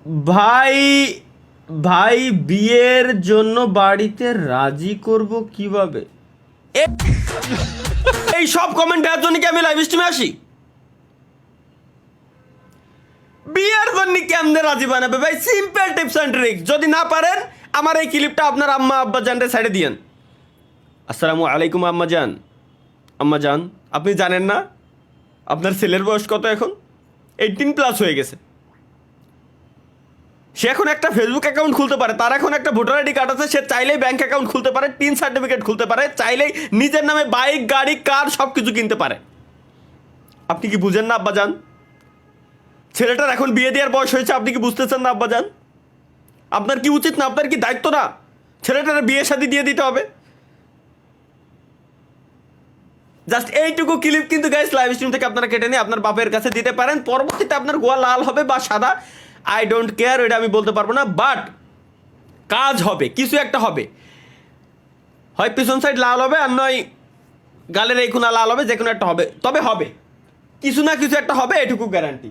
ভাই ভাই বিয়ের জন্য বাড়িতে রাজি করব কিভাবে? এই সব কমেন্ট দেওয়ার জন্য কি আমি লাইভ স্ট্রিমে আসি? বিয়ের জন্য কেমনে রাজি বানাবে ভাই? Simple tips and tricks. যদি না পারেন আমার এই ক্লিপটা আপনার আম্মা আব্বা জানতে সাইডে দিয়েন। আসসালামু আলাইকুম আম্মা জান। আম্মা জান, আপনি জানেন না আপনার ছেলের বয়স কত? এখন 18+ হয়ে গেছে। সে এখন একটা ফেসবুক অ্যাকাউন্ট খুলতে পারে, তার এখন একটা ভোটার আইডি কার্ড আছে, সে চাইলেই ব্যাংক অ্যাকাউন্ট খুলতে পারে, টিন সার্টিফিকেট খুলতে পারে, চাইলেই নিজের নামে বাইক গাড়ি কার সব কিছু কিনতে পারে। আপনি কি বুঝেন না আব্বাজান? ছেলেটার এখন বিয়ে দেওয়ার বয়স হয়েছে, আপনি কি বুঝতেছেন না আব্বাজান? আপনার কি উচিত না, আপনার কি দায়িত্ব না ছেলেটার বিয়ে শাদী দিয়ে দিতে হবে? জাস্ট এইটুকু ক্লিপ কিন্তু গাইস লাইভ স্ট্রিম থেকে আপনারা কেটে নিয়ে আপনার বাপের কাছে দিতে পারেন। পরবর্তীতে আপনার গোয়া লাল হবে বা সাদা, আই ডোন্ট কেয়ার, এটা আমি বলতে পারবো না, বাট কাজ হবে, কিছু একটা হবে। হয় পিছন সাইড লাল হবে, আর নয় গালের এই কোনা লাল হবে, যে কোনো একটা হবে, তবে হবে, কিছু না কিছু একটা হবে, এটুকু গ্যারান্টি।